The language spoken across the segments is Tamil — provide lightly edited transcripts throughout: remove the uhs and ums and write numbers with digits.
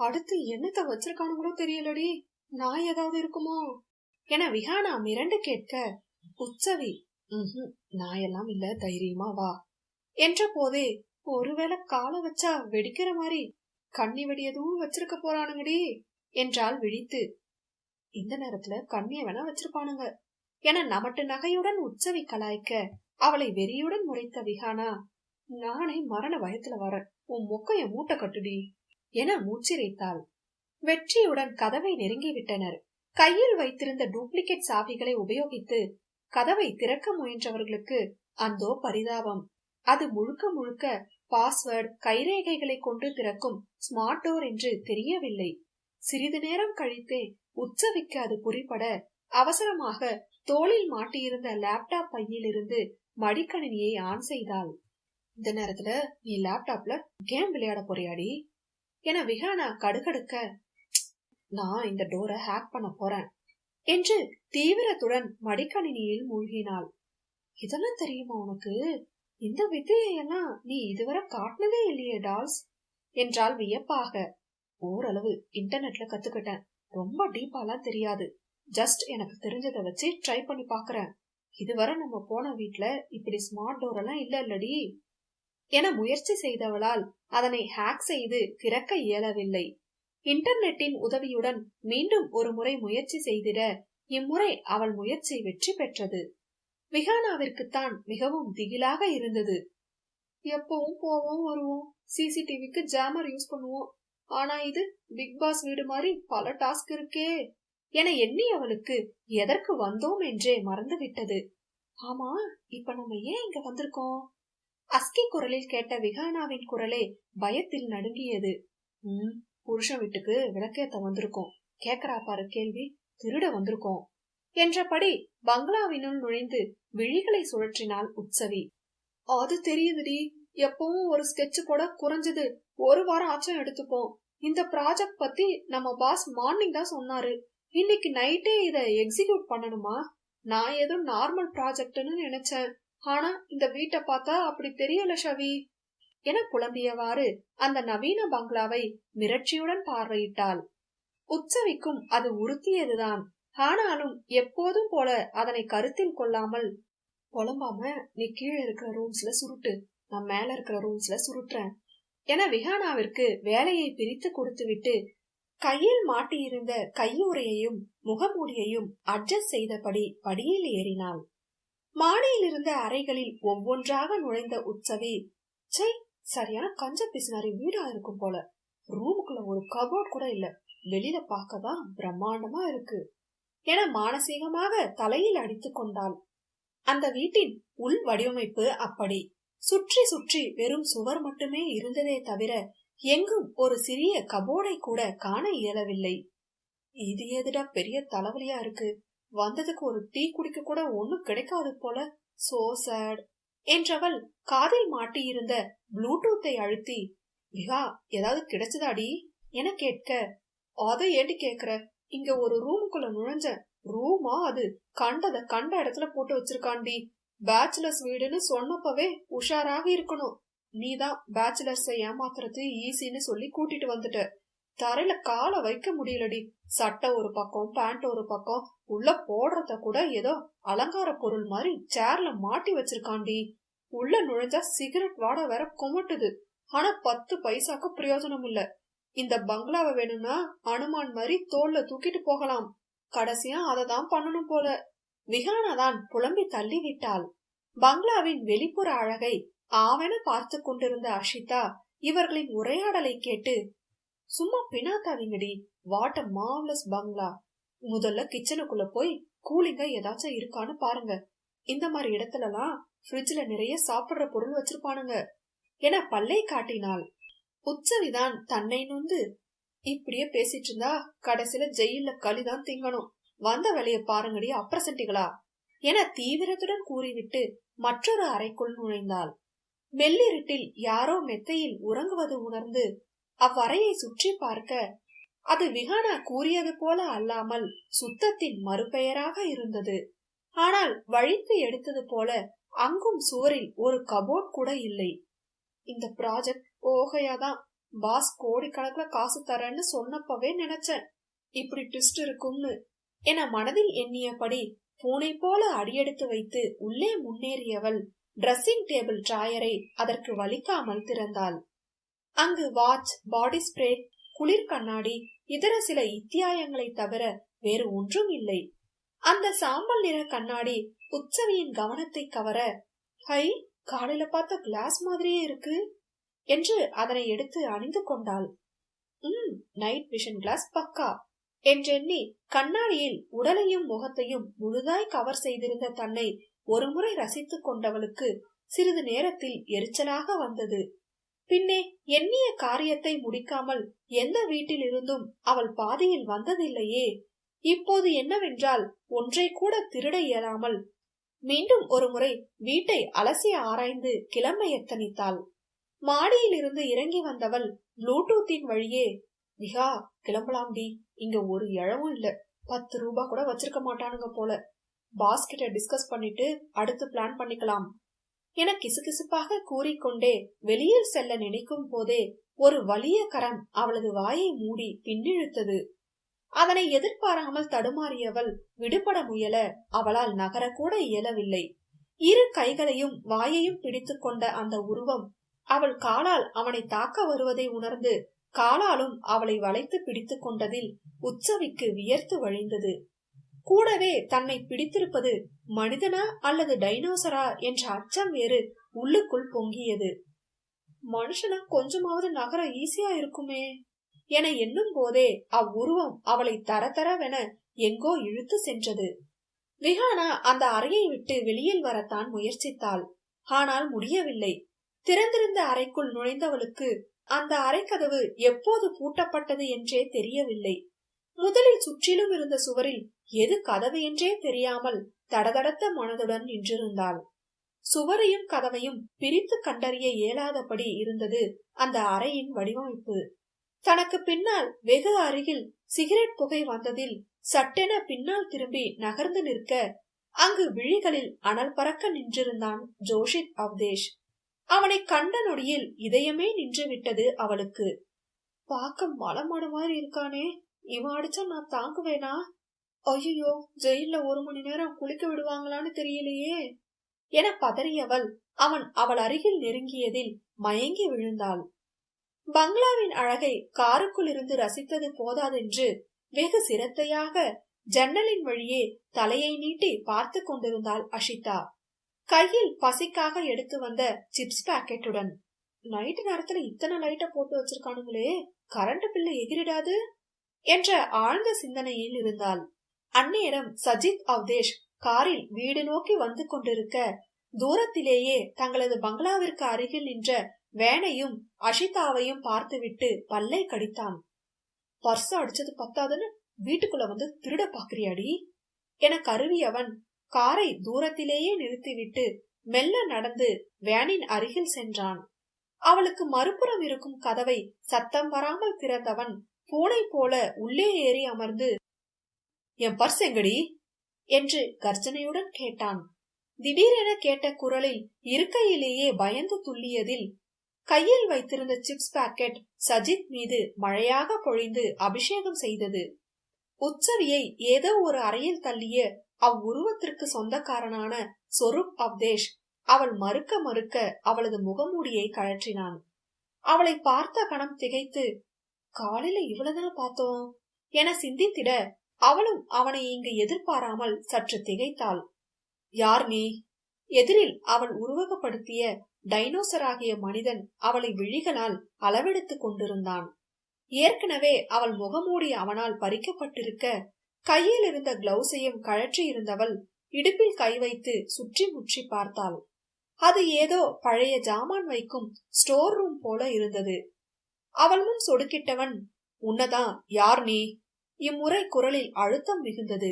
அடுத்து என்னத்த வச்சிருக்கானுங்களோ தெரியலடி, நாய் ஏதாவது இருக்குமோ என விஹானா மிரண்டு கேட்க, உற்சவி நாயெல்லாம் இல்ல, தைரியமா வா என்ற போதே, ஒருவேளை காலை வச்சா வெடிக்கிற மாதிரி கண்ணி வெடி எதுவும் வச்சிருக்க போறானுங்கடி என்றால் விழித்து. இந்த நேரத்துல கண்ணிய வேணா வச்சிருப்பானுங்க என நமட்டு நகையுடன் உற்சவி கலாய்க்க, அவளை வெறியுடன் முறைத்த விஹானா, நானே மரண பயத்துல வரேன், உன் மொக்கைய மூட்டை கட்டுடி என மூச்சிரைத்தாள். வெற்றியுடன் கதவை நெருங்கிவிட்டனர். கையில் வைத்திருந்த டூப்ளிகேட் சாவிகளை உபயோகித்து கதவை திறக்க முயன்றவர்களுக்கு அந்தோ பரிதாபம். அது முழுக்க முழுக்க பாஸ்வேர்டு, கைரேகைகளை கொண்டு திறக்கும் ஸ்மார்ட் டோர் என்று தெரியவில்லை. சிறிது நேரம் கழித்தே உற்சவிக்கு அது புரிபட அவசரமாக தோளில் மாட்டியிருந்த லேப்டாப் பையில் இருந்து மடிக்கணினியை ஆன் செய்தாள். இந்த நேரத்துல நீ லேப்டாப்ல கேம் விளையாட போறியாடி என விஹானா கடுகடுக்க, நான் இந்த டோரை ஹேக் பண்ண போறேன் என்று தீவிரத்துடன் மடிக்கணினியில் மூழ்கினாள். இதெல்லாம் தெரியுமா உனக்கு? இந்த வித்தையெல்லாம் நீ இதுவரை காட்டினதே இல்லையே டால்ஸ் என்றால் வியப்பாக. ஓரளவு இன்டர்நெட்ல கத்துக்கிட்டேன், ரொம்ப டீப்பாலாம் தெரியாது, ஜஸ்ட் எனக்கு தெரிஞ்சதை வச்சு ட்ரை பண்ணி பாக்குறேன். இதுவரை நம்ம போன வீட்டுல இப்படி ஸ்மார்ட் டோர் எல்லாம் இல்லடி என முயற்சி செய்தவளால் அதனை ஹேக் செய்து திறக்க இயலவில்லை. இன்டர்நெட்டின் உதவியுடன் மீண்டும் ஒரு முறை முயற்சி செய்திட இம்முறை அவள் முயற்சி வெற்றி பெற்றது. விஹானாவிற்குத்தான் மிகவும் திகிலாக இருந்தது. எப்பவும் போவோம் வருவோம், சிசிடிவிக்கு ஜாமர் யூஸ் பண்ணுவோம், ஆனா இது பிக் பாஸ் வீடு மாதிரி பல டாஸ்க் இருக்கே என எண்ணி அவளுக்கு எதற்கு வந்தோம் என்றே மறந்துவிட்டது. ஆமா, இப்ப நம்ம ஏன் இங்க வந்திருக்கோம்? அஸ்கி குரலில் கேட்ட விஹானாவின் குரலே பயத்தில் நடுங்கியது. புருஷன் வீட்டுக்கு விளக்கேத்த வந்திருக்கோம், கேக்குறா பாரு கேள்வி, திருட வந்திருக்கோம் என்றபடி பங்களாவினுள் நுழைந்து விழிகளை சுழற்றினாள் உற்சவி. அது தெரியுதுடி, எப்பவும் ஒரு ஸ்கெட்ச் போட குறைஞ்சது ஒரு வாரம் ஆச்சும் எடுத்துப்போம். இந்த ப்ராஜெக்ட் பத்தி நம்ம பாஸ் மார்னிங் தான் சொன்னாரு, இன்னைக்கு நைட்டே இத எக்ஸிக்யூட் பண்ணணுமா? நான் ஏதோ நார்மல் ப்ராஜெக்ட்னு நினைச்சேன், ஆனா இந்த வீட்டை பார்த்தா அப்படி தெரியல ஷவி என புலம்பியவாறு அந்த நவீன பங்களாவை மிரட்சியுடன் பார்வையிட்டாள். உற்சவிக்கும் அது உறுத்தியதுதான். ஆனாலும் எப்போதும் போல அதனை கருத்தில் கொள்ளாமல், புலம்பாம நீ கீழே இருக்கிற ரூம்ஸ்ல சுருட்டு, நான் மேல இருக்கிற ரூம்ஸ்ல சுருட்டுறேன் என விஹானாவிற்கு வேலையை பிரித்து கொடுத்துவிட்டு கையில் மாட்டியிருந்த கையுறையையும் முகமூடியையும் அட்ஜஸ்ட் செய்தபடி படியில் ஏறினாள். மாடியில் இருந்த அறைகளில் ஒவ்வொன்றாக நுழைந்த உற்சவி, சை, சரியான கஞ்ச பிசினாரி வீடா இருக்கும் போல, ரூமுக்குள்ள ஒரு கபோர்ட் கூட இல்ல, வெளியில பார்க்கதான் பிரம்மாண்டமா இருக்கு என மானசீகமாக தலையில் அடித்து கொண்டாள். அந்த வீட்டின் உள் வடிவமைப்பு அப்படி. சுற்றி சுற்றி வெறும் சுவர் மட்டுமே இருந்ததே தவிர எங்கும் ஒரு சிறிய கபோர்டை கூட காண இயலவில்லை. இது எதுடா பெரிய தலைவலியா இருக்கு, வந்ததுக்கு ஒரு டீ குடிக்க கூட ஒண்ணும் கிடைக்காது போல, சோ சேட் என்றவள் காதில் மாட்டியிருந்த ப்ளூடூத்தை அழுத்தி, விஹா ஏதாவது கிடைச்சதாடி என கேட்க, அதை ஏண்டி கேக்குற, இங்க ஒரு ரூமுக்குள்ள நுழைஞ்ச, ரூமா அது, கண்ட இடத்துல போட்டு வச்சிருக்காண்டி, பேச்சுலர்ஸ் வீடுன்னு சொன்னப்பவே உஷாராக இருக்கணும், நீதான் பேச்சுலர்ஸை ஏமாத்துறது ஈஸின்னு சொல்லி கூட்டிட்டு வந்துட்ட, தரையில காலை வைக்க முடியலடி, சட்டை ஒரு பக்கம், பேண்ட் ஒரு பக்கம், உள்ள போடுறத கூட ஏதோ அலங்கார பொருள் மாதிரி சேர்ல மாட்டி வச்சிருக்காண்டி, உள்ள நுழைஞ்சா சிகரெட் வாட வேற குமட்டுது, ஆனா 10 பைசாக்கு பிரயோஜனம் இல்ல, இந்த பங்களாவை வேணும்னா அனுமான் மாதிரி தோல்ல தூக்கிட்டு போகலாம், கடைசியா அததான் பண்ணணும் போல. விஹானா தான் புலம்பி தள்ளிவிட்டாள். பங்களாவின் வெளிப்புற அழகை ஆவென பார்த்து கொண்டிருந்த அஷிதா இவர்களின் உரையாடலை கேட்டு, சும்மா பினாத்தாதீங்கடி, வாட் அ மார்வலஸ் பங்களா, முதல்ல கிச்சனுக்குள்ள போய் கூலிங்கா ஏதாச்சும் இருக்கான்னு பாருங்க, இந்த மாதிரி இடத்துல எல்லாம் ஃப்ரிட்ஜ்ல நிறைய சாப்பிடுற பொருள் வச்சிருப்பானுங்க என பல்லை காட்டினாள். உற்சவிதான் தன்னை நொந்து, இப்படியே பேசிட்டு இருந்தா கடைசியில ஜெயில களிதான் திங்கணும், வந்த வேலைய பாருங்கடி அப்ரசன்டிகளா என தீவிரத்துடன் கூறிவிட்டு மற்றொரு அறைக்குள் நுழைந்தாள். மெல்லிருட்டில் யாரோ மெத்தையில் உறங்குவது உணர்ந்து அவ்வறையை சுற்றி பார்க்க, அது விஹானா கூறியது போல அல்லாமல் சுத்தத்தின் மறுபெயராக இருந்தது. ஆனால் வழித்து எடுத்தது போல அங்கும் சுவரில் ஒரு கபோர்ட் கூட இல்லை. இந்த ப்ராஜெக்ட் ஓகையாதான், பாஸ் கோடிக்கணக்குல காசு தரேன்னு சொன்னப்பவே நினைச்சேன் இப்படி ட்விஸ்ட் இருக்கும்னு என மனதில் எண்ணியபடி பூனை போல அடியெடுத்து வைத்து உள்ளே முன்னேறியவள் டிரெஸ்ஸிங் டேபிள் டிராயரை அதற்கு வலிக்காமல் திறந்தாள். அங்கு வாட்ச், பாடி ஸ்ப்ரே, குளிர் கண்ணாடி, இதர சில இத்தியாயங்களை தவிர வேறு ஒன்றும் இல்லை. அந்த சாம்பல் நிற கண்ணாடி உற்சவியின் கவனத்தை கவர, ஹை, காலையில பார்த்த கிளாஸ் மாதிரியே இருக்கு என்று அதனை எடுத்து அணிந்து கொண்டாள். நைட் விஷன் கிளாஸ் பக்கா என்றெண்ணி கண்ணாடியில் உடலையும் முகத்தையும் முழுதாய் கவர் செய்திருந்த தன்னை ஒருமுறை ரசித்துக் கொண்டவளுக்கு சிறிது நேரத்தில் எரிச்சலாக வந்தது. பின்னே எண்ணிய காரியத்தை முடிக்காமல் எந்த வீட்டில் இருந்தும் அவள் பாதியில் வந்ததில்லையே. இப்போது என்னவென்றால் ஒன்றை கூட திருட இயலாமல் மீண்டும் ஒரு முறை வீட்டை அலசி ஆராய்ந்து கிளம்ப எத்தனித்தாள். மாடியில் இருந்து இறங்கி வந்தவள் ப்ளூடூத்தின் வழியே, விகா கிளம்பலாம்டி, இங்க ஒரு இழவும் இல்ல, 10 ரூபாய் கூட வச்சிருக்க மாட்டானுங்க போல, பாஸ் கிட்ட டிஸ்கஸ் பண்ணிட்டு அடுத்து பிளான் பண்ணிக்கலாம் என கிசுகிசுப்பாக கூறிக்கொண்டே வெளியில் செல்ல நினைக்கும் போதே ஒரு வலிய கரம் அவளது வாயை மூடி பின்னிழுத்தது. அதனை எதிர்பாராமல் தடுமாறியவள் விடுபட முயல அவளால் நகரக்கூட இயலவில்லை. இரு கைகளையும் வாயையும் பிடித்து கொண்ட அந்த உருவம் அவள் காலால் அவனை தாக்க வருவதை உணர்ந்து காலாலும் அவளை வளைத்து பிடித்து கொண்டதில் உற்சவிக்கு வியர்த்து வழிந்தது. கூடவே தன்னை பிடித்திருப்பது மனிதனா அல்லது டைனோசரா என்ற அச்சம் வேறு உள்ளுக்குள் பொங்கியது. மனுஷனா கொஞ்சமாவது நகர ஈஸியா இருக்குமே என எண்ணும் போதே அவ்வுருவம் அவளை தரதரவென எங்கோ இழுத்து சென்றது. விஹானா அந்த அறையை விட்டு வெளியில் வரத்தான் முயற்சித்தாள். ஆனால் முடியவில்லை. திறந்திருந்த அறைக்குள் நுழைந்தவளுக்கு அந்த அறைக்கதவு எப்போது பூட்டப்பட்டது என்றே தெரியவில்லை. முதலில் சுற்றிலும் இருந்த சுவரில் எது கதவு என்றே தெரியாமல் தடதடத்த மனதுடன் நின்றிருந்தாள். சுவரையும் கதவையும் பிரித்து கண்டறிய இயலாதபடி இருந்தது அந்த அறையின் வடிவமைப்பு. தனக்கு பின்னால் வெகு அருகில் சிகரெட் புகை வந்ததில் சட்டென பின்னால் திரும்பி நகர்ந்து நிற்க அங்கு விழிகளில் அனல் பறக்க நின்றிருந்தான் ஜோஷித் அவதேஷ். அவனை கண்ட நொடியில் இதயமே நின்று விட்டது அவளுக்கு. பார்க்க மலமாடு மாதிரி இருக்கானே, இவன் அடிச்சா நான் தாங்குவேனா? ஐயோ, ஜெயில 1 மணி நேரம் குளிக்க விடுவாங்களான்னு தெரியலையே என பதறியவள் அவன் அவள் அருகில் நெருங்கியதில் மயங்கி விழுந்தாள். பங்களாவின் அழகை காருக்குள் இருந்து ரசித்தது போதாதென்று வெகு சிரத்தையாக ஜன்னலின் வழியே தலையை நீட்டி பார்த்து கொண்டிருந்தாள் அஷிதா. கையில் பசிக்காக எடுத்து வந்த சிப்ஸ் பாக்கெட்டுடன். நைட்டு நேரத்துல இத்தனை லைட்ட போட்டு வச்சிருக்கானுங்களே, கரண்ட் பில்லு எகிரிடாது என்ற ஆழ்ந்த சிந்தனையில் இருந்தாள். அந்நேரம் சஜித் அவதேஷ் காரில் வீடு நோக்கி வந்து கொண்டிருக்க தூரத்திலேயே தங்களது பங்களாவிற்கு அருகில் நின்ற வேனையும் அஷிதாவையும் பார்த்துவிட்டு பல்லை கடித்தான். பர்ச அடிச்சது பத்தாதுன்னு வீட்டுக்குள்ள வந்து திருட பாக்குறியாடி என கருவியவன் காரை தூரத்திலேயே நிறுத்திவிட்டு மெல்ல நடந்து வேனின் அருகில் சென்றான். அவளுக்கு மறுபுறம் இருக்கும் கதவை சத்தம் வராமல் திறந்தவன் பூனை போல உள்ளே ஏறி அமர்ந்து, என் பர்ஸ் எங்கடி என்று கர்ஜனையுடன் கேட்டான். திடீரென கேட்ட குரலில் இருக்கையிலேயே பயந்து துள்ளியதில் கையில் வைத்திருந்த சிப்ஸ் பாக்கெட் சஜித் மீது மழையாக பொழிந்து அபிஷேகம் செய்தது. உற்சவியை ஏதோ ஒரு அறையில் தள்ளிய அவ்வுருவத்திற்கு சொந்தக்காரனான சொரூப் அவதேஷ் அவள் மறுக்க மறுக்க அவளது முகமூடியை கழற்றினான். அவளை பார்த்த கணம் திகைத்து, காலையில இவ்வளவுதான் பார்த்தோம் என சிந்தித்திட அவளும் அவனை இங்கு எதிர்பாராமல் சற்று திகைத்தாள். யார் நீ? எதிரில் அவள் உருவகப்படுத்திய டைனோசராகிய மனிதன் அவளை விழிகளால் அளவெடுத்துக் கொண்டிருந்தான். ஏற்கனவே அவள் முகமூடி அவனால் பறிக்கப்பட்டிருக்க கையில் இருந்த கிளவுஸையும் கழற்றி இருந்தவள் இடுப்பில் கை வைத்து சுற்றி முற்றி பார்த்தாள். அது ஏதோ பழைய ஜாமான் வைக்கும் ஸ்டோர் ரூம் போல இருந்தது. அவள் முன் சொடுக்கிட்டவன், உன்னதான், யார் நீ? இம்முறை குரலில் அழுத்தம் மிகுந்தது.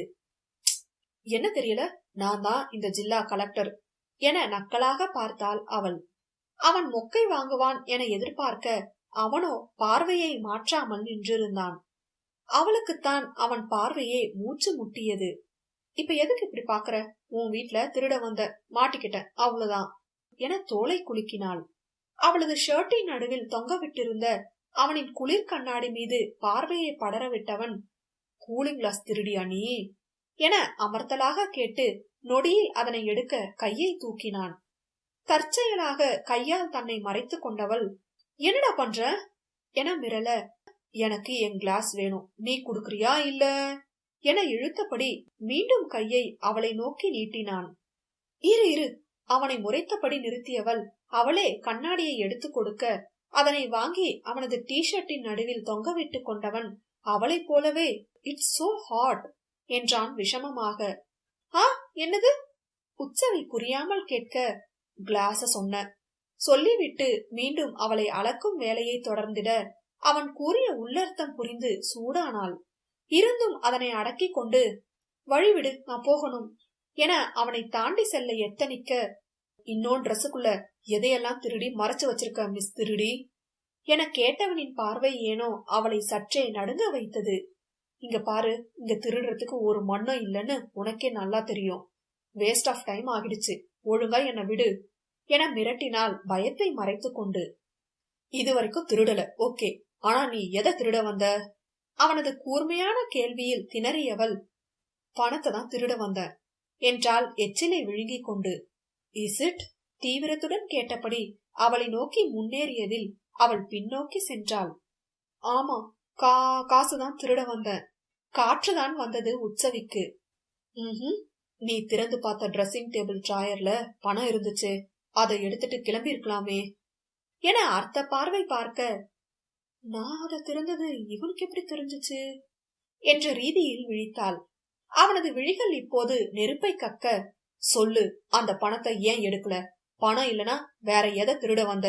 என்ன தெரியல, நான் தான் இந்த ஜில்லா கலெக்டர் என நக்கலாக பார்த்தாள் அவள். அவன் மொக்கை வாங்குவான் என எதிர்பார்க்க அவனோ பார்வையை மாற்றாமல் நின்றிருந்தான். அவளுக்குத்தான் அவன் பார்வையே மூச்சு முட்டியது. இப்ப எதுக்கு இப்படி பாக்குற? உன் வீட்ல திருட வந்த, மாட்டிக்கிட்ட, அவ்வளவுதான் என தோலை குலுக்கினாள். அவளது ஷர்ட்டின் நடுவில் தொங்க விட்டிருந்த அவனின் குளிர் கண்ணாடி மீது பார்வையை படர விட்டவன், கூலிங் கிளாஸ் திருடியா நீ என அமர்த்தலாக கேட்டு நொடியில் அதனை எடுக்க கையை தூக்கினான். தற்செயலாக கையால் தன்னை மறைத்து கொண்டவள், என்னடா பண்ற என மிரள, எனக்கு என் கிளாஸ் வேணும், நீ குடுக்கறியா இல்ல என இழுத்தபடி மீண்டும் கையை அவளை நோக்கி நீட்டினான். இரு இரு அவனை முறைத்தபடி நிறுத்தியவள் அவளே கண்ணாடியை எடுத்து கொடுக்க அதனை வாங்கி அவனது டிஷர்ட்டின் நடுவில் தொங்கவிட்டு கொண்டவன் அவளை போலவே, இட்ஸ் சோ ஹாட் என்றான் விஷமமாக. ஆ, என்னது? உற்சவி புரியாமல் கேட்க, கிளாஸ சொன்ன சொல்லிவிட்டு மீண்டும் அவளை அளக்கும் வேலையை தொடர்ந்திட அவன் கூறிய உள்ளர்த்தம் புரிந்து சூடானாள். இருந்தும் அதனை அடக்கி கொண்டு, வழிவிடு, நான் போகணும் என அவனை தாண்டி செல்ல எத்தனிக்க, இன்னொன்று ட்ரெஸ்ஸுக்குள்ள எதையெல்லாம் திருடி மறைச்சு வச்சிருக்க மிஸ் திருடி என கேட்டவனின் பார்வை ஏனோ அவளை சற்றே நடுங்க வைத்தது. இங்க பாரு, இங்க திருடுறதுக்கு ஒரு மண்ணும் இல்லைன்னு உனக்கே நல்லா தெரியும். வேஸ்ட் ஆஃப் டைம் ஆகிடுச்சு, ஒழுங்கா என்ன விடு என மிரட்டினால் பயத்தை மறைத்து கொண்டு. இதுவரைக்கும் திருடல, ஓகே, ஆனா நீ எதை திருட வந்த? அவனது கூர்மையான கேள்வியில் திணறியவள், பணத்தை தான் திருட வந்த என்றால் எச்சிலை விழுங்கி கொண்டு. Is it? தீவிரத்துடன் கேட்டபடி அவளை நோக்கி முன்னேறியதில் அவள் பின்னோக்கி சென்றாள். ஆமா, காசுதான் திருட வந்த. காற்றுதான் வந்தது உற்சவிக்கு. நீ திறந்து பார்த்த ட்ரெஸ்ஸிங் டேபிள் டிராயர்ல பணம் இருந்துச்சு, அதை எடுத்துட்டு கிளம்பி இருக்கலாமே என அர்த்த பார்வை பார்க்க, நான் அதை திறந்தது இவனுக்கு எப்படி தெரிஞ்சிச்சு என்ற ரீதியில் விழித்தாள். அவனது விழிகள் இப்போது நெருப்பை கக்க, சொல்லு, அந்த பணத்தை ஏன் எடுக்கல? பணம் இல்லனா வேற எதை திருட வந்த?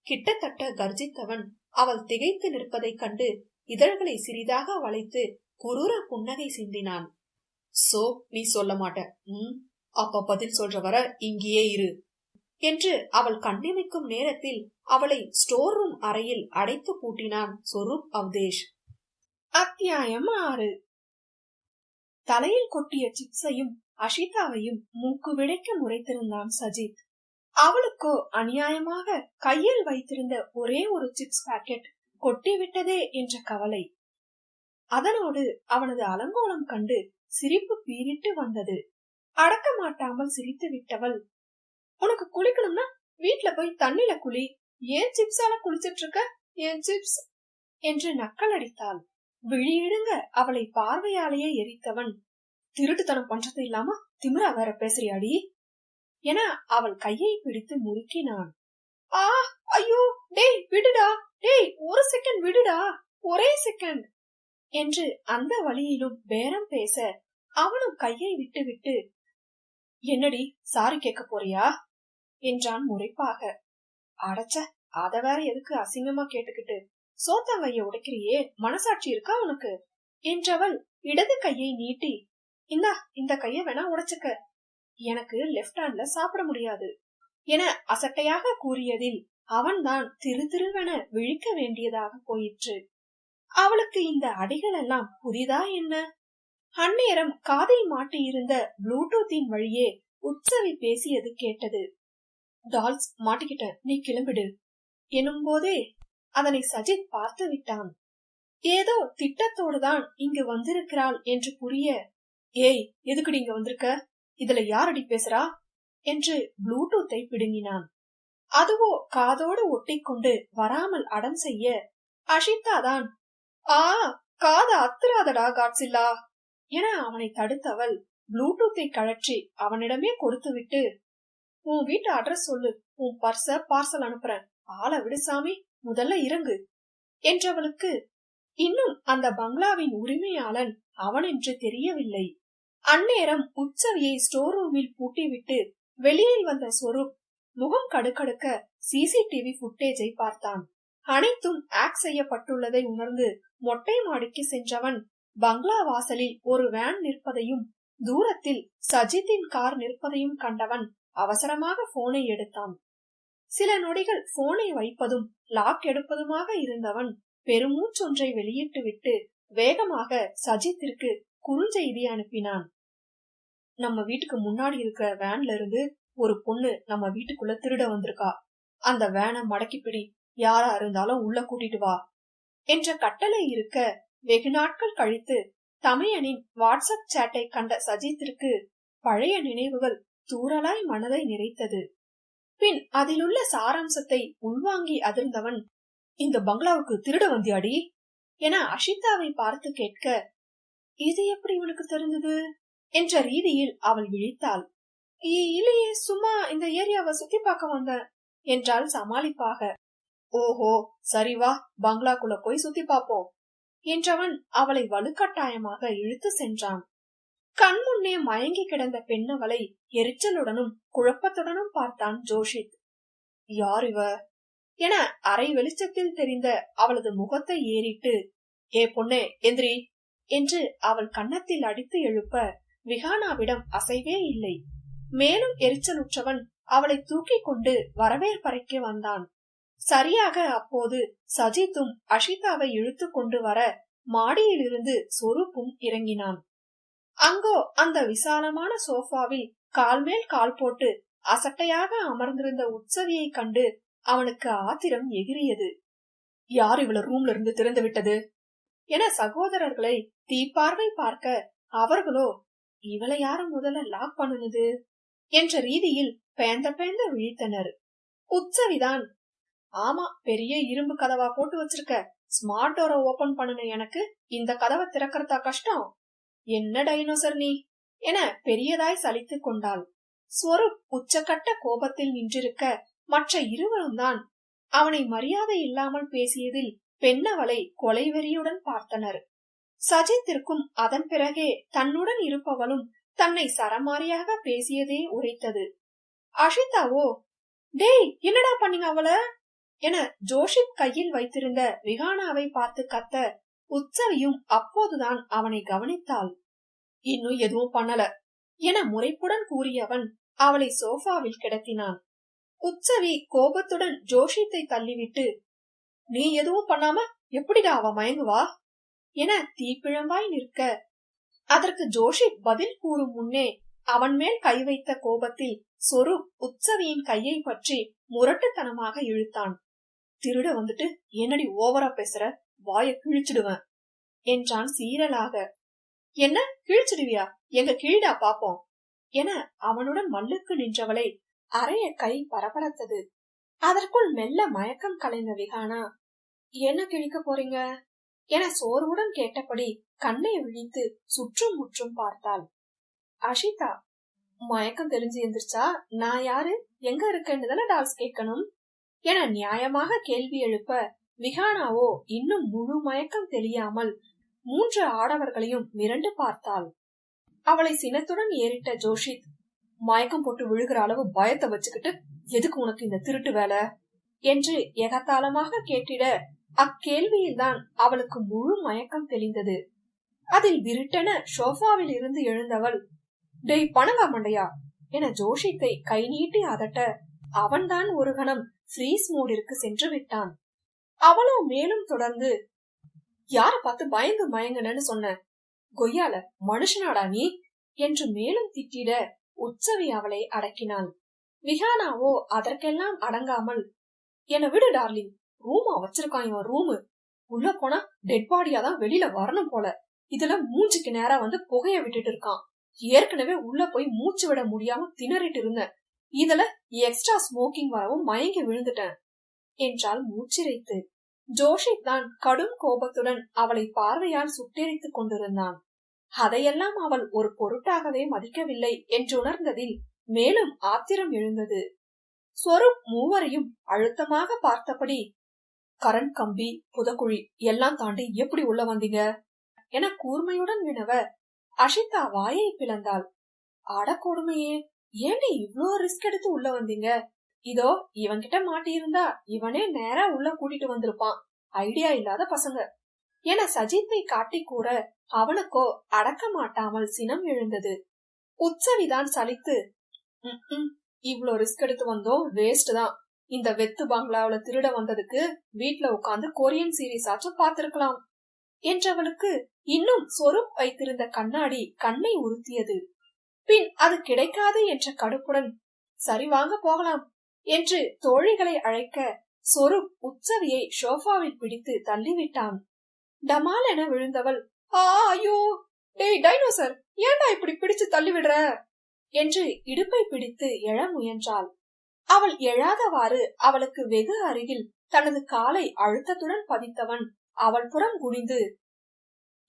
கிட்டத்தட்ட கர்ஜித்தவன் அவள் திகைத்து நிற்பதைக் கண்டு இதழ்களை சிறிதாக வளைத்து குரூர புன்னகை சிந்தினான். சோ நீ சொல்ல மாட்ட? அப்ப பதில் சொல்ற வர இங்கேயே இரு என்று அவள் கண்ணிமைக்கும் நேரத்தில் அவளை ஸ்டோர் ரூம் அறையில் அடைத்து பூட்டினான் சொரூப் அவதேஷ். அத்தியாயம் 6. தலையில் கொட்டிய சிப்ஸையும் அஷிதாவையும் மூக்கு விடைக்க முறைத்திருந்தான் சஜித். அவளுக்கோ அநியாயமாக கையில் வைத்திருந்த ஒரே ஒரு சிப்ஸ் பாக்கெட் கொட்டிவிட்டதே என்ற கவலை. அதனோடு அவனது அலங்கோலம் கண்டு சிரிப்பு பீரிட்டு வந்தது. அடக்க மாட்டாமல் சிரித்து விட்டவள், உனக்கு குளிக்கணும்னா வீட்டுல போய் தண்ணில குளி, ஏன் சிப்ஸால குளிச்சிட்டு இருக்க, ஏன் சிப்ஸ் என்று நக்கல் அடித்தாள். விழியிடுங்க அவளை பார்வையாலேயே எரித்தவன், திருட்டுத்தனம் பண்றது இல்லாம திமிரா வேற பேசுறியாடி என அவள் கையை பிடித்து முறுக்கினான். ஆ, ஐயோ, டேய் விடுடா, டேய் ஒரு செகண்ட் விடுடா, ஒரே செகண்ட் என்று அந்த வழியிலும் பேரம் பேச அவனும் கையை விட்டு விட்டு, என்னடி சாரி கேட்க போறியா என்றான் முறைப்பாக. அடச்ச, அத வேற எதுக்கு அசிங்கமா கேட்டுக்கிட்டு சோத்தாங்கைய உடைக்கிறியே, மனசாட்சி இருக்கா உனக்கு என்றவள் இடது கையை நீட்டி, இந்தா இந்த கைய வேணா உடைச்சுக்க, எனக்கு லெப்ட் ஹேண்ட்ல சாப்பிட முடியாது என அசட்டையாக கூறியதில் அவன்தான் திரு திருவென விழிக்க வேண்டியதாக போயிற்று. அவளுக்கு இந்த அடிகள் எல்லாம் புதிதா என்ன? அந்நேரம் காதை மாட்டியிருந்த ப்ளூடூத்தின் வழியே உற்சவி பேசியது கேட்டது. டால்ஸ் மாட்டிக்கிட்ட, நீ கிளம்பிடு எனும் போதே அதனை சஜித் பார்த்து விட்டான். ஏதோ திட்டத்தோடுதான் இங்கு வந்திருக்கிறாள் என்று புரிய, ஏய் எதுக்குடி இங்க வந்திருக்க, இதுல யாரடி பேசுறா என்று ப்ளூடூத்தை பிடுங்கினான். அதுவோ காதோடு ஒட்டி கொண்டு வராமல் அடம் செய்ய, அஷிதாதான், ஆ காத அத்துறாதடா காட்சில்லா என அவனை தடுத்தவள் ப்ளூடூத்தை கழற்றி அவனிடமே கொடுத்து விட்டு, உன் வீட்டு அட்ரஸ் சொல்லு, உன் பர்ஸ பார்சல் அனுப்புறேன், ஆள விடு சாமி, முதல்ல இறங்கு என்றவளுக்கு இன்னும் அந்த பங்களாவின் உரிமையாளன் அவன் என்று தெரியவில்லை. அந்நேரம் உற்சவியை ஸ்டோர் ரூமில் பூட்டிவிட்டு வெளியில் வந்த ஸ்வரூப் முகம் கடுக்கடுக்க சிசிடிவி புட்டேஜை பார்த்தான். அனைத்தும் ஆக்ட் செய்யப்பட்டுள்ளதை உணர்ந்து மொட்டை மாடிக்கு சென்றவன் பங்களா வாசலில் ஒரு வேன் நிற்பதையும் தூரத்தில் சஜித்தின் கார் நிற்பதையும் கண்டவன் அவசரமாக போனை எடுத்தான். சில நொடிகள் போனை வைப்பதும் லாக் எடுப்பதுமாக இருந்தவன் பெருமூச்சொன்றை வெளியிட்டு விட்டு வேகமாக சஜித்திற்கு குறுஞ்செய்தி அனுப்பினான். நம்ம வீட்டுக்கு முன்னாடி இருக்கிற வேன்ல இருந்து ஒரு பொண்ணு நம்ம வீட்டுக்குள்ள திருட வந்திருக்கா, அந்த வேனை மடக்கிப்பிடி, யாரா இருந்தாலும் உள்ள கூட்டிட்டு வா என்ற கட்டளை இருக்க, வெகு நாட்கள் கழித்து தமையனின் வாட்ஸ்அப் சேட்டை கண்ட சஜித்திற்கு பழைய நினைவுகள் தூறலாய் மனதை நிறைத்தது. பின் அதிலுள்ள சாராம்சத்தை உள்வாங்கி அதிர்ந்தவன், இந்த பங்களாவுக்கு திருட வந்தியாடி என அஷிதாவை பார்த்து கேட்க, இது எப்படி இவளுக்கு தெரிஞ்சது என்ற ரீதியில் அவள் விழித்தாள். இல்லையே, சும்மா இந்த ஏரியாவை சுத்தி பார்க்க வந்த என்றாள் சமாளிப்பாக. ஓஹோ, சரிவா, பங்களாக்குள்ள போய் சுத்தி பாப்போம் என்றவன் அவளை வலுக்கட்டாயமாக இழுத்து சென்றான். கண் முன்னே மயங்கி கிடந்த பெண்ணவளை எரிச்சலுடனும் குழப்பத்துடனும் பார்த்தான் ஜோஷித். யார் இவ என அரை வெளிச்சத்தில் தெரிந்த அவளது முகத்தை ஏறிட்டு, ஏ பொண்ணே எந்திரி என்று அவள் கன்னத்தில் அடித்து எழுப்ப விஹானாவிடம் அசைவே இல்லை. மேலும் எரிச்சலுற்றவன் அவளை தூக்கி கொண்டு வரவேற்பறைக்கு வந்தான். சரியாக அப்போது சஜித்தும் அஷிதாவை இழுத்து கொண்டு வர மாடியிலிருந்து சொரூப்பும் இறங்கினான். அங்கோ அந்த விசாலமான சோஃபாவில் கால் மேல் கால் போட்டு அசட்டையாக அமர்ந்திருந்த உற்சவியை கண்டு அவனுக்கு ஆத்திரம் எகிரியது. யார் இவள ரூம்ல இருந்து திறந்து விட்டது என சகோதரர்களை தீப்பார்வை பார்க்க, அவர்களோ இவளை யார முதல்ல லாக் பண்ணுனது என்ற ரீதியில் பேந்த பேந்த விழித்தனர். உற்சவிதான், ஆமா, பெரிய இரும்பு கதவா போட்டு வச்சிருக்க, ஸ்மார்ட் டோரை ஓபன் பண்ணுன எனக்கு இந்த கதவை திறக்கிறதா கஷ்டம், என்ன டைனோசர் நீ என பெரியதாய் சலித்து கொண்டாள். ஸ்வரூப் உச்சக்கட்ட கோபத்தில் நின்றிருக்க, மற்ற இருவரும் தான் அவனை மரியாதை இல்லாமல் பேசியதில் பெண்ணவளை கொலைவெறியுடன் பார்த்தனர். சஜித்திற்கும் அதன் பிறகே தன்னுடன் இருப்பவளும் தன்னை சரமாரியாக பேசியதே உரைத்தது. அஷிதாவோ, டேய் என்னடா பண்ணீங்க அவள என ஜோஷித் கையில் வைத்திருந்த விஹானாவை பார்த்து கத்த, உற்சவியும் அப்போதுதான் அவனை கவனித்தாள். இன்னும் எதுவும் பண்ணல என முறைப்புடன் கூறியவன் அவளை சோஃபாவில் கிடத்தினான். உற்சவி கோபத்துடன் ஜோஷித்தை தள்ளிவிட்டு, நீ எதுவும் பண்ணாம எப்படிடா அவ மயங்குவா என தீப்பிழம்பாய் நிற்க, அதற்கு ஜோஷித் பதில் கூறும் முன்னே அவன் மேல் கை வைத்த கோபத்தில் சொரூப் உற்சவியின் கையை பற்றி முரட்டுத்தனமாக இழுத்தான். திருட வந்துட்டு என்னடி ஓவரா பேசுற, வாய கிழிச்சிடுவேன் என்றான் சீரலாக. என்ன கிழிச்சிடுவியா, எங்க கிழிடா பாப்போம் என அவனுடன் மல்லுக்கு நின்றவளை அறைய கை பரபரத்தது. அதற்குள் மெல்ல மயக்கம் கலைந்த விஹானா, என்ன கிழிக்க போறீங்க என சோர்வுடன் கேட்டபடி கண்ணை விழித்து சுற்றும் முற்றும் பார்த்தாள். அஷிதா, மயக்கம் தெரிஞ்சு எந்திரிச்சா நான் யாரு, எங்க இருக்கேன்னு தானே டால்ஸ் கேட்கணும் என நியாயமாக கேள்வி எழுப்ப, விஹானாவோ இன்னும் முழு மயக்கம் தெரியாமல் 3 ஆடவர்களையும் மிரண்டு பார்த்தாள். அவளை சினத்துடன் ஏறிட்ட ஜோஷித், மயக்கம் போட்டு விழுகிற அளவு பயத்தை வச்சுக்கிட்டு எதுக்கு உனக்கு இந்த திருட்டு வேலை என்று எகத்தாளமாக கேட்டிட, அக்கேள்வியில்தான் அவளுக்கு முழு மயக்கம் தெளிந்தது. அதில் விருட்டென சோஃபாவில் இருந்து எழுந்தவள், டேய் பணங்கா மண்டையா என ஜோஷித்தை கை நீட்டி அதட்ட, அவன்தான் ஒரு கணம் ஃப்ரீஸ் மோடிற்கு சென்று விட்டான். அவளோ மேலும் தொடர்ந்து, யார பார்த்து பயந்து மயங்கனன்னு சொன்ன, கொய்யால மனுஷனாடா நீ என்று மேலும் திட்டிட உற்சவி அவளை அடக்கினாள். விஹானாவோ அதற்கெல்லாம் அடங்காமல், என்ன விடு டார்லிங், ரூமா வச்சிருக்கான் இவன் ரூமு, உள்ள போனா டெட் பாடியாதான் வெளியில வரணும் போல, இதுல மூஞ்சுக்கு நேரா வந்து புகைய விட்டுட்டு இருக்கான், ஏற்கனவே உள்ள போய் மூச்சு விட முடியாம திணறிட்டு இருந்தேன், இதுல எக்ஸ்ட்ரா ஸ்மோக்கிங் வரவும் மயங்கி விழுந்துட்டேன் என்றால் மூச்சிரைத்து. ஜோஷித் தான் கடும் கோபத்துடன் அவளை பார்வையால் சுட்டெரித்துக் கொண்டிருந்தான். அதையெல்லாம் அவள் ஒரு பொருட்டாகவே மதிக்கவில்லை என்று உணர்ந்ததில் மேலும் ஆத்திரம் எழுந்தது. ஸ்வரூப் மூவரையும் அழுத்தமாக பார்த்தபடி, கரண்ட் கம்பி, புதக்குழி எல்லாம் தாண்டி எப்படி உள்ள வந்தீங்க என கூர்மையுடன் வினவ, அஷிதா வாயை பிளந்தாள். அட கொடுமையே, ஏண்டி இவ்ளோ ரிஸ்க் எடுத்து உள்ள வந்தீங்க, இதோ இவன்கிட்ட மாட்டியிருந்தா இவனே நேரா உள்ள கூட்டிட்டு வந்திருப்பான், ஐடியா இல்லாத பசங்க என சஜித்தை காட்டி கூற, அவனுக்கோ அடக்க மாட்டாமல் சினம் எழுந்தது. உற்சவிதான் சலித்து, இவ்ளோ ரிஸ்க் எடுத்து வந்தோம், வேஸ்ட் தான், இந்த வெத்து பங்களாவில திருட வந்ததுக்கு வீட்ல உட்கார்ந்து கொரியன் சீரீஸ் ஆச்சும் பார்த்திருக்கலாம் என்றவளுக்கு இன்னும் சொரூப் வைத்திருந்த கண்ணாடி கண்ணை உறுத்தியது. பின் அது கிடைக்காது என்ற கடுப்புடன், சரி வாங்க போகலாம் என்று தோழிகளை அழைக்க, சொரூப் உற்சவியை சோஃபாவில் பிடித்து தள்ளிவிட்டான். டமால் என விழுந்தவள், ஐயோ டேய் டைனோசர், ஏன்டா இப்படி பிடிச்சு தள்ளிவிடுற என்று இடுப்பை பிடித்து எழ முயன்றாள். அவள் எழாதவாறு அவளுக்கு வெகு அருகில் தனது காலை அழுத்தத்துடன் பதித்தவன் அவள் புறம் குனிந்து,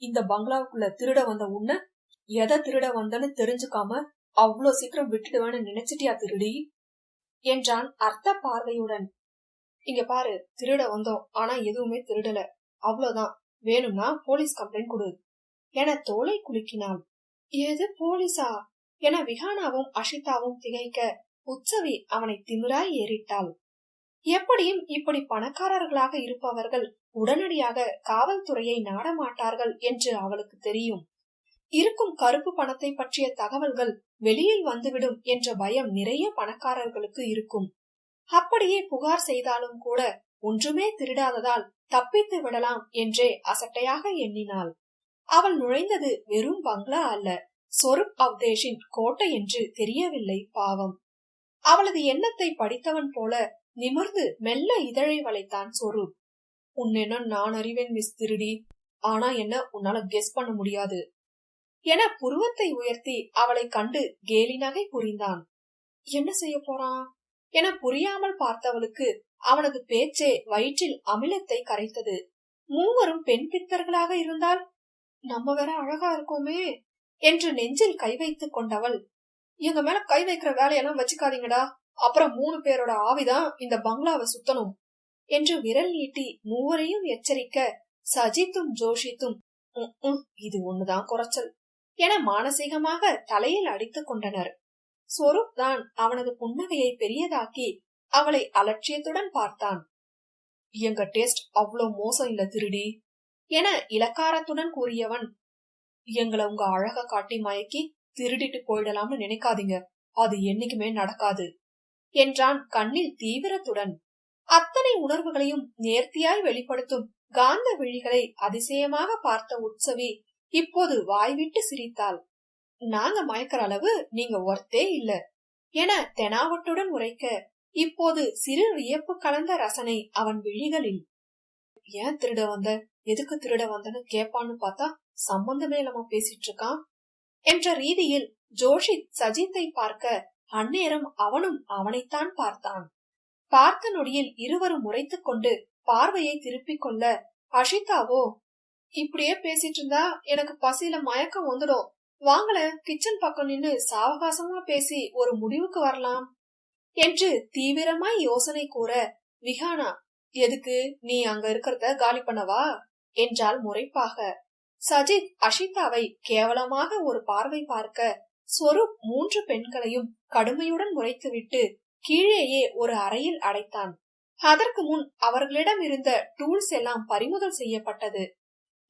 இந்த பங்களாவுக்குள்ள திருட வந்த உன்ன எதை திருட வந்தன்னு தெரிஞ்சுக்காம அவ்வளோ சீக்கிரம் விட்டுடுவேன்னு நினைச்சிட்டியா திருடி என்றான் அர்த்த பார்வையுடன். இங்க பாரு, திருட வந்தோம், ஆனா எதுவுமே திருடல, அவ்வளவுதான். வேணும்னா போலீஸ் கம்ப்ளைண்ட் கொடு என தோளை குலுக்கினாள். ஏது போலீஸா என விஹானாவும் அஷிதாவும் திகைக்க உற்சவி அவனை திமிராய் ஏறிட்டாள். எப்படியும் இப்படி பணக்காரர்களாக இருப்பவர்கள் உடனடியாக காவல்துறையை நாடமாட்டார்கள் என்று அவளுக்கு தெரியும். இருக்கும் கருப்பு பணத்தை பற்றிய தகவல்கள் வெளியில் வந்துவிடும் என்ற பயம் நிறைய பணக்காரர்களுக்கு இருக்கும். அப்படியே புகார் செய்தாலும் கூட ஒன்றுமே திருடாததால் தப்பித்து விடலாம் என்றே அசட்டையாக எண்ணினாள். அவள் நுழைந்தது வெறும் பங்களா அல்ல, சொரூப் அவதேஷின் கோட்டை என்று தெரியவில்லை. பாவம். அவளது எண்ணத்தை படித்தவன் போல நிமிர்ந்து மெல்ல இதழை வளைத்தான் சொரூப். உன்னென்ன நான் அறிவேன் மிஸ் திருடி, ஆனா என்ன உன்னால கெஸ் பண்ண முடியாது என புருவத்தை உயர்த்தி அவளை கண்டு கேலி நகை புரிந்தான். என்ன செய்ய போறான் என புரியாமல் பார்த்தவளுக்கு அவனது பேச்சே வயிற்றில் அமிலத்தை கரைத்தது. மூவரும் பெண் பித்தர்களாக இருந்தால் நம்ம வேற அழகா இருக்கோமே என்று நெஞ்சில் கை வைத்துக் கொண்டவள், எங்க மேல கை வைக்கிற வேலையெல்லாம் வச்சுக்காதீங்கடா, அப்புறம் 3 பேரோட ஆவிதான் இந்த பங்களாவை சுத்தணும் என்று விரல் நீட்டி மூவரையும் எச்சரிக்க சஜித்தும் ஜோஷித்தும் இது ஒண்ணுதான் குறைச்சல் என மானசீகமாக தலையில் அடித்துக் கொண்டனர். சொரூப் தான் அவனது புன்னகையை பெரியதாக்கி அவளை அலட்சியத்துடன் பார்த்தான். எங்க டேஸ்ட் அவ்வளவு மோசம் இல்ல திருடி என இலக்காரத்துடன் கூறியவன், எங்களை உங்க அழக காட்டி மயக்கி திருடிட்டு போயிடலாம்னு நினைக்காதீங்க, அது என்னைக்குமே நடக்காது என்றான் கண்ணில் தீவிரத்துடன். அத்தனை உணர்வுகளையும் நேர்த்தியாய் வெளிப்படுத்தும் காந்த விழிகளை அதிசயமாக பார்த்த உற்சவி இப்போது வாய்விட்டு சிரித்தாள். நாங்க மயக்கிற அளவு நீங்க ஒர்த்தே இல்ல என தெனாவட்டுடன் உரைக்க இப்போது சிறு வியப்பு கலந்த ரசனை அவன் விழிகளில். ஏன் திருட வந்த, எதுக்கு திருட வந்தன்னு கேப்பான்னு பார்த்தா சம்பந்தமே இல்லாம பேசிட்டு இருக்கான் என்ற ரீதியில் ஜோஷித் சஜித்தை பார்க்க அந்நேரம் அவனும் அவனைத்தான் பார்த்தான். பார்த்த நொடியில் இருவரும் முறைத்துக் கொண்டு பார்வையை திருப்பிக் கொள்ள அஷிதாவோ, இப்படியே பேசிட்டு இருந்தா எனக்கு பசியில மயக்கம் வந்துடும், வாங்கல கிச்சன் பக்கம் நின்னு சாவகாசமா பேசி ஒரு முடிவுக்கு வரலாம் என்று தீவிரமாய் யோசனை கூற, விஹானா, எதுக்கு, நீ அங்க இருக்கிறத காலி பண்ணவா என்றால் முறைப்பாக. சஜித் அஷிதாவை கேவலமாக ஒரு பார்வை பார்க்க ஸ்வரூப் 3 பெண்களையும் கடுமையுடன் முறைத்துவிட்டு கீழேயே ஒரு அறையில் அடைத்தான். அதற்கு முன் அவர்களிடம் இருந்த டூல்ஸ் எல்லாம் பறிமுதல் செய்யப்பட்டது.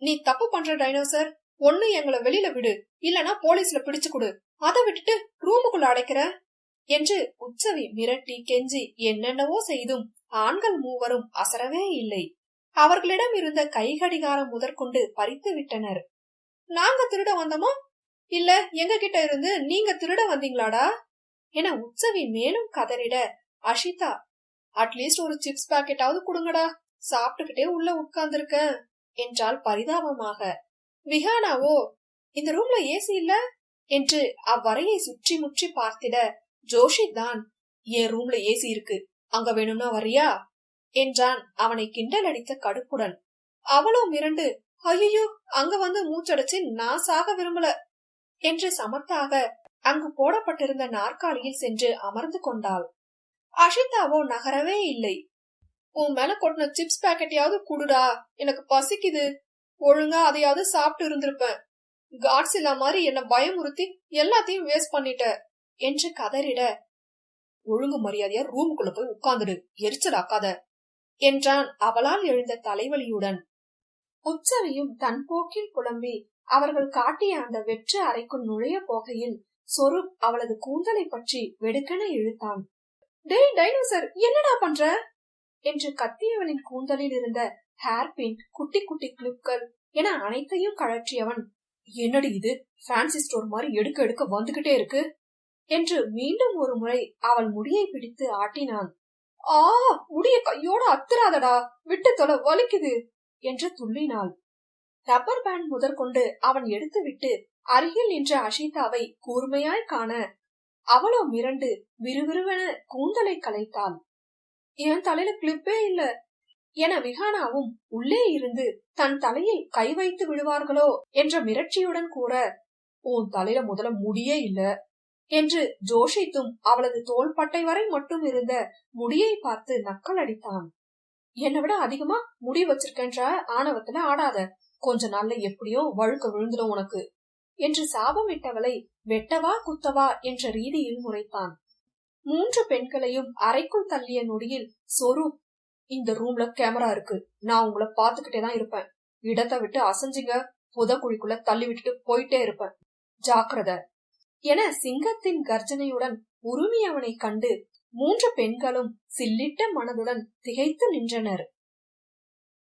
நீ தப்பு பண்ற டைனோசர், ஒண்ணு எங்களை வெளியில விடு, இல்லனா போலீஸ்ல பிடிச்சு கொடு, அதை விட்டுட்டு ரூமுக்குள்ள அடைக்கிற என்று உற்சவி மிரட்டி கெஞ்சி என்னென்னவோ செய்தும் ஆண்கள் மூவரும் அசரவே இல்லை. அவர்களிடம் இருந்த கைகடிகாரம் முதற்கொண்டு பறித்து விட்டனர். நாங்க திருட வந்தோமா, இல்ல எங்க கிட்ட இருந்து நீங்க திருட வந்தீங்களாடா என உற்சவி மேலும் கதறிட, அஷிதா, அட்லீஸ்ட் ஒரு சிப்ஸ் பாக்கெட்டாவது கொடுங்கடா, சாப்பிட்டுக்கிட்டே உள்ள உட்கார்ந்துருக்க என்றால் பரிதாபமாக. விஹானாவோ, இந்த ரூம்ல ஏசி இல்ல என்று அவ்வறையை சுற்றி முற்றி பார்த்திட, ஜோஷித் தான், என் ரூம்ல ஏசி இருக்கு, அங்க வேணும்னா வரியா என்றான் அவனை கிண்டல் அடித்த கடுப்புடன். அவளோ மிரண்டு, ஐயோ அங்க வந்து மூச்சடைச்சு நான் சாக விரும்பல என்று சமத்தாக அங்கு போடப்பட்டிருந்த நாற்காலியில் சென்று அமர்ந்து கொண்டாள். அஷிதாவோ நகரவே இல்லை. உன் மேல கொட்டின சிப்ஸ் பாக்கெட்டையாவது குடுடா, எனக்கு பசிக்குது, ஒழுங்கா அதையாவது சாப்பிட்டு இருந்திருப்பேன், காட்ஸில்லா மாதிரி என்ன பயமுறுத்தி எல்லாத்தையும் வேஸ்ட் பண்ணிட்ட என்று கதறிட, ஒழுங்கு மரியாதையா ரூமுக்குள்ள போய் உட்கார்ந்துடு, எரிச்சலாக்காத என்றான் அவளால் எழுந்த தலைவலியுடன். உற்சவியும் தன் போக்கில் புலம்பி அவர்கள் காட்டிய அந்த வெற்று அறைக்குள் நுழைய போகையில் சொரூப் அவளது கூந்தலை பற்றி வெடுக்கென இழுத்தான். டேய் டைனோசர், என்னடா பண்ற என்று கத்தியவளின் கூந்தலில் இருந்த ஹேர்பின், குட்டி குட்டி கிளிப்கள் என அனைத்தையும் கழற்றியவன், என்னடி இது, ஃபேன்சி ஸ்டோர் மாதிரி எடுக்க எடுக்க வந்துகிட்டே இருக்கு என்று மீண்டும் ஒரு முறை அவள் முடியை பிடித்து ஆட்டினான். ஆ, முடிய கையோட அத்துறாதடா, விட்டு தொலை, வலிக்குது என்று துள்ளினாள். ரப்பர் பேண்ட் முதற்கொண்டு அவன் எடுத்து விட்டு அருகில் நின்ற அஷிதாவை கூர்மையாய் காண அவளோ மிரண்டு விறுவிறுவென கூந்தலை கலைத்தாள். என் தலையில கிளிப்பே இல்ல என விஹானாவும் உள்ளே இருந்து தன் தலையில் கை வைத்து விடுவார்களோ என்ற மிரட்சியுடன் கூற, உன் தலையில முதல்ல முடியே இல்ல என்று ஜோஷித்தும் அவளது தோள்பட்டை வரை மட்டும் இருந்த முடியை பார்த்து நக்கல் அடித்தான். என்னை விட அதிகமா முடி வச்சிருக்கன்ற ஆணவத்துல ஆடாத, கொஞ்ச நாள்ல எப்படியோ வழுக்க விழுந்துடும் உனக்கு என்று சாபமிட்டவளை வெட்டவா குத்தவா என்ற ரீதியில் முறைத்தான். 3 பெண்களையும் அறைக்குள் தள்ளிய நொடியில் சொரூப், இந்த ரூம்ல கேமரா இருக்கு, நான் உங்களை பாத்துக்கிட்டே தான் இருப்பேன், இடத்தை விட்டு அசைஞ்சிங்க, புதக்குழிக்குள்ள தள்ளி விட்டுட்டு போயிட்டே இருப்பேன், ஜாக்கிரத என சிங்கத்தின் கர்ஜனையுடன் உருமியவனை கண்டு 3 பெண்களும் சில்லிட்ட மனதுடன் திகைத்து நின்றனர்.